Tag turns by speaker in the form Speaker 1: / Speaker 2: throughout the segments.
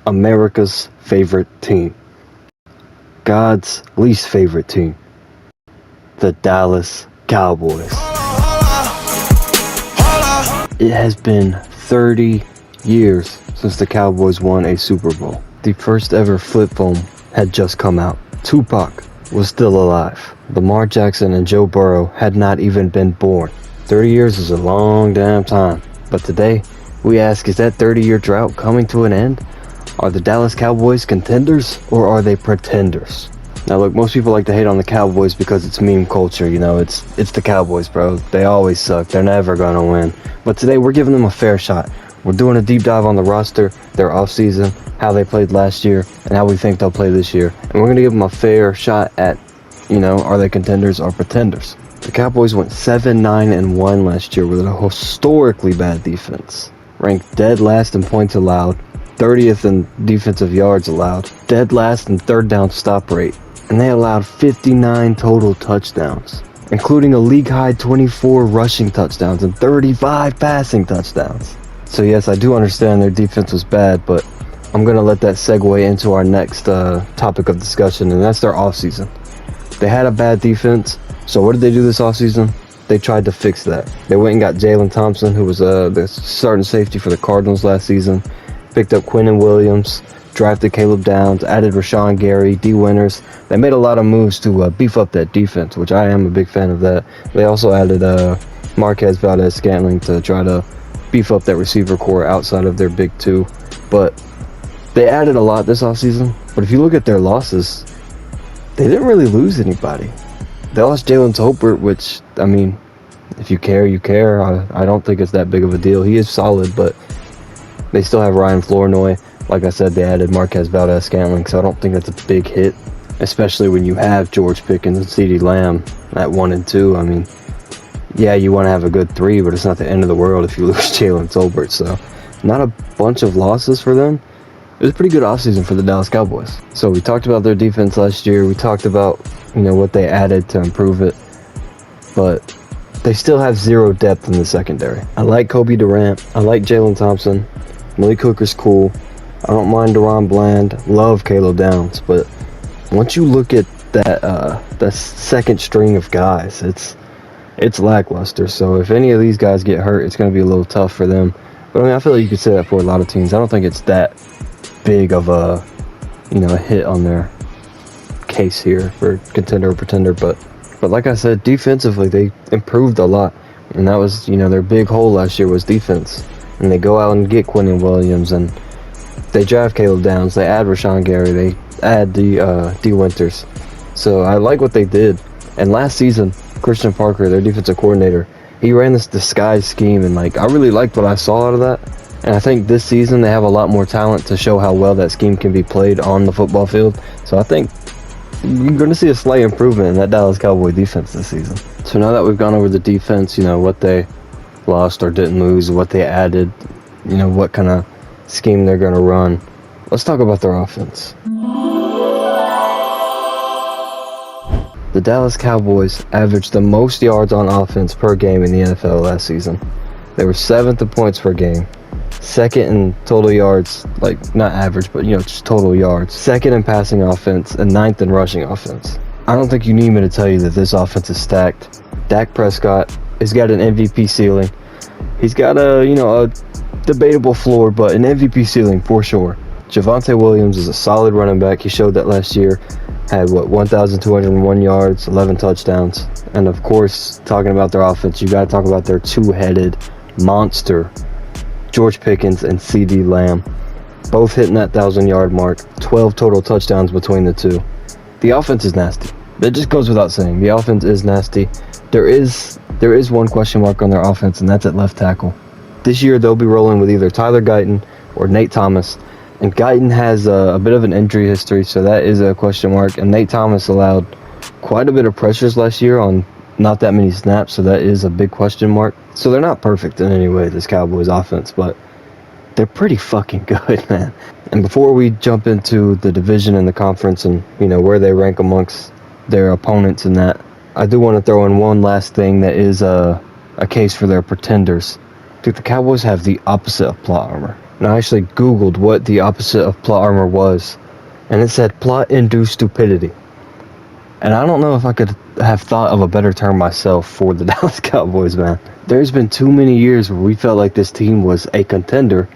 Speaker 1: America's favorite team, God's least favorite team, the Dallas Cowboys. It has been 30 years since the Cowboys won a Super Bowl. The first ever flip phone had just come out. Tupac was still alive. Lamar Jackson and Joe Burrow had not even been born. 30 years is a long damn time. But today, we ask, is that 30-year drought coming to an end? Are the Dallas Cowboys contenders, or are they pretenders? Now look, most people like to hate on the Cowboys because it's meme culture, you know, it's the Cowboys, bro. They always suck. They're never gonna win. But today, we're giving them a fair shot. We're doing a deep dive on the roster, their offseason, how they played last year, and how we think they'll play this year. And we're gonna give them a fair shot at, you know, are they contenders or pretenders? The Cowboys went 7-9-1 last year with a historically bad defense. Ranked dead last in points allowed, 30th in defensive yards allowed, dead last in third down stop rate, and they allowed 59 total touchdowns, including a league-high 24 rushing touchdowns and 35 passing touchdowns. So yes, I do understand their defense was bad, but I'm going to let that segue into our next topic of discussion, and that's their offseason. They had a bad defense, so what did they do this offseason? They tried to fix that. They went and got Jalen Thompson, who was the starting safety for the Cardinals last season, picked up Quinnen Williams, drafted Caleb Downs, added Rashawn Gary, D. Winters. They made a lot of moves to beef up that defense, which I am a big fan of that. They also added Marquez Valdez-Scantling to try to beef up that receiver core outside of their big two. But they added a lot this offseason. But if you look at their losses, they didn't really lose anybody. They lost Jalen Tolbert, which, I mean, if you care, you care. I don't think it's that big of a deal. He is solid, but they still have Ryan Flournoy. Like I said, they added Marquez Valdez-Scantling, so I don't think that's a big hit, especially when you have George Pickens and CeeDee Lamb at 1 and 2. I mean, yeah, you want to have a good 3, but it's not the end of the world if you lose Jalen Tolbert. So not a bunch of losses for them. It was a pretty good offseason for the Dallas Cowboys. So we talked about their defense last year. We talked about, you know, what they added to improve it. But they still have zero depth in the secondary. I like Kobe Durant. I like Jalen Thompson. Malik Hooker's cool. I don't mind Deron Bland. Love Caleb Downs. But once you look at that second string of guys, it's lackluster. So if any of these guys get hurt, it's going to be a little tough for them. But I mean, I feel like you could say that for a lot of teams. I don't think it's that big of a, you know, a hit on their case here for contender or pretender. But like I said, defensively they improved a lot, and that was, you know, their big hole last year was defense. And they go out and get Quinnen Williams, and they draft Caleb Downs, they add Rashawn Gary, they add D. Winters. So I like what they did. And last season, Christian Parker, their defensive coordinator, he ran this disguise scheme, and like I really liked what I saw out of that. And I think this season they have a lot more talent to show how well that scheme can be played on the football field. So I think you're going to see a slight improvement in that Dallas Cowboy defense this season. So now that we've gone over the defense, you know, what they lost or didn't lose, what they added, you know, what kind of scheme they're going to run, let's talk about their offense. The Dallas Cowboys averaged the most yards on offense per game in the NFL last season. They were 7th in points per game, 2nd in total yards, like not average, but, you know, just total yards, 2nd in passing offense, and 9th in rushing offense. I don't think you need me to tell you that this offense is stacked. Dak Prescott has got an MVP ceiling. He's got a debatable floor, but an MVP ceiling for sure. Javonte Williams is a solid running back. He showed that last year. Had 1,201 yards, 11 touchdowns. And of course, talking about their offense, you got to talk about their two-headed monster, George Pickens and CeeDee Lamb. Both hitting that 1,000-yard mark, 12 total touchdowns between the two. The offense is nasty. It just goes without saying. The offense is nasty. There is one question mark on their offense, and that's at left tackle. This year, they'll be rolling with either Tyler Guyton or Nate Thomas. And Guyton has a bit of an injury history, so that is a question mark. And Nate Thomas allowed quite a bit of pressures last year on not that many snaps, so that is a big question mark. So they're not perfect in any way, this Cowboys offense, but they're pretty fucking good, man. And before we jump into the division and the conference and, you know, where they rank amongst their opponents and that, I do want to throw in one last thing that is a case for their pretenders. Dude, the Cowboys have the opposite of plot armor. And I actually Googled what the opposite of plot armor was, and it said plot-induced stupidity. And I don't know if I could have thought of a better term myself for the Dallas Cowboys, man. There's been too many years where we felt like this team was a contender,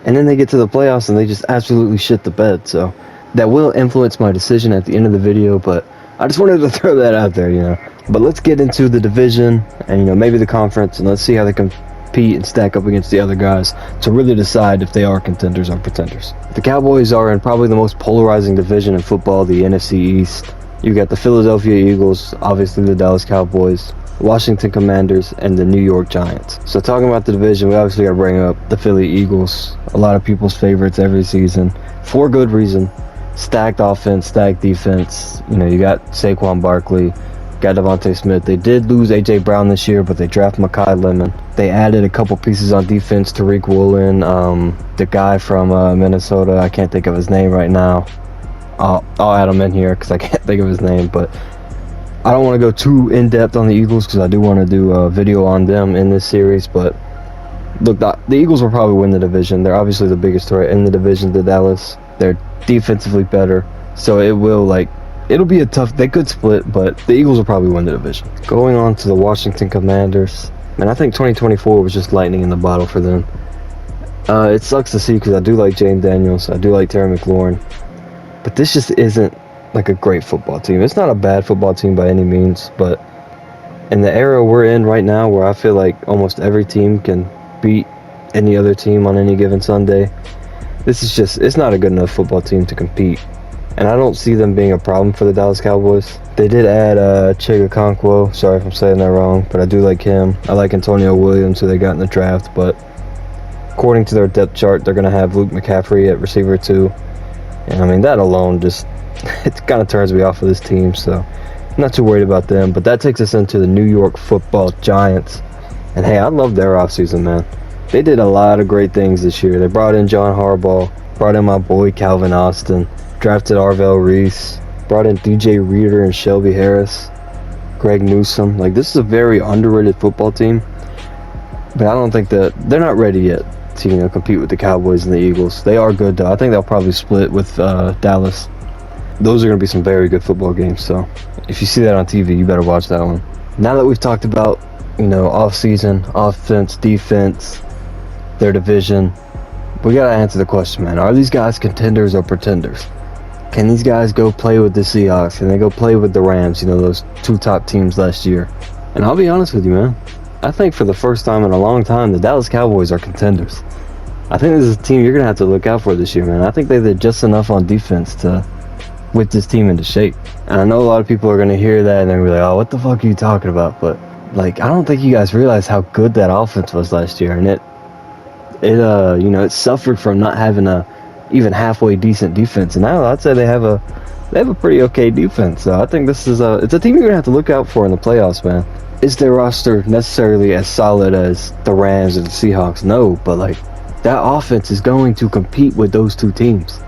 Speaker 1: and then they get to the playoffs and they just absolutely shit the bed. So that will influence my decision at the end of the video, but I just wanted to throw that out there, you know. But let's get into the division and, you know, maybe the conference, and let's see how they compete and stack up against the other guys to really decide if they are contenders or pretenders. The Cowboys are in probably the most polarizing division in football, the NFC East. You got the Philadelphia Eagles, obviously the Dallas Cowboys, Washington Commanders, and the New York Giants. So talking about the division, we obviously got to bring up the Philly Eagles, a lot of people's favorites every season, for good reason. Stacked offense, stacked defense. You know, you got Saquon Barkley, got Devontae Smith. They did lose A.J. Brown this year, but they drafted Mekhi Lemon. They added a couple pieces on defense, Tariq Woolen, the guy from Minnesota, I can't think of his name right now. I'll add him in here because I can't think of his name, but I don't want to go too in-depth on the Eagles because I do want to do a video on them in this series. But look, the Eagles will probably win the division. They're obviously the biggest threat in the division to Dallas. They're defensively better, so it'll be a tough, they could split, but the Eagles will probably win the division. Going on to the Washington Commanders, and I think 2024 was just lightning in the bottle for them. It sucks to see because I do like James Daniels, I do like Terry McLaurin, but this just isn't like a great football team. It's not a bad football team by any means, but in the era we're in right now where I feel like almost every team can beat any other team on any given Sunday, this is just, it's not a good enough football team to compete. And I don't see them being a problem for the Dallas Cowboys. They did add Chigakonkwo, sorry if I'm saying that wrong, but I do like him. I like Antonio Williams, who they got in the draft, but according to their depth chart, they're going to have Luke McCaffrey at receiver 2. And I mean, that alone just, it kind of turns me off of this team, so I'm not too worried about them. But that takes us into the New York Football Giants. And hey, I love their offseason, man. They did a lot of great things this year. They brought in John Harbaugh, brought in my boy Calvin Austin, drafted Arvell Reese, brought in DJ Reader and Shelby Harris, Greg Newsome. Like, this is a very underrated football team, but I don't think that they're not ready yet to, you know, compete with the Cowboys and the Eagles. They are good though. I think they'll probably split with Dallas. Those are going to be some very good football games, so if you see that on TV, you better watch that one. Now that we've talked about, you know, off-season, offense, defense, their division, we got to answer the question, man. Are these guys contenders or pretenders? Can these guys go play with the Seahawks? Can they go play with the Rams, you know, those two top teams last year? And I'll be honest with you, man. I think for the first time in a long time, the Dallas Cowboys are contenders. I think this is a team you're going to have to look out for this year, man. I think they did just enough on defense to whip this team into shape. And I know a lot of people are going to hear that and they're going to be like, oh, what the fuck are you talking about? But, like, I don't think you guys realize how good that offense was last year. And you know, it suffered from not having a even halfway decent defense. And now I'd say they have a pretty okay defense. So I think this is it's a team you're going to have to look out for in the playoffs, man. Is their roster necessarily as solid as the Rams or the Seahawks? No, but like, that offense is going to compete with those two teams.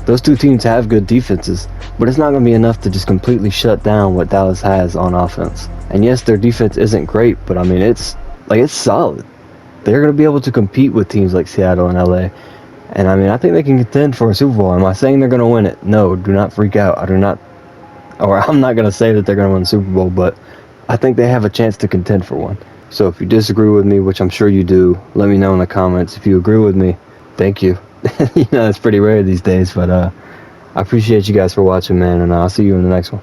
Speaker 1: Those two teams have good defenses, but it's not going to be enough to just completely shut down what Dallas has on offense. And yes, their defense isn't great, but I mean, it's solid. They're going to be able to compete with teams like Seattle and LA. And I mean, I think they can contend for a Super Bowl. Am I saying they're going to win it? No, do not freak out. I'm not going to say that they're going to win the Super Bowl, but I think they have a chance to contend for one. So if you disagree with me, which I'm sure you do, let me know in the comments. If you agree with me, thank you. You know, it's pretty rare these days, but I appreciate you guys for watching, man, and I'll see you in the next one.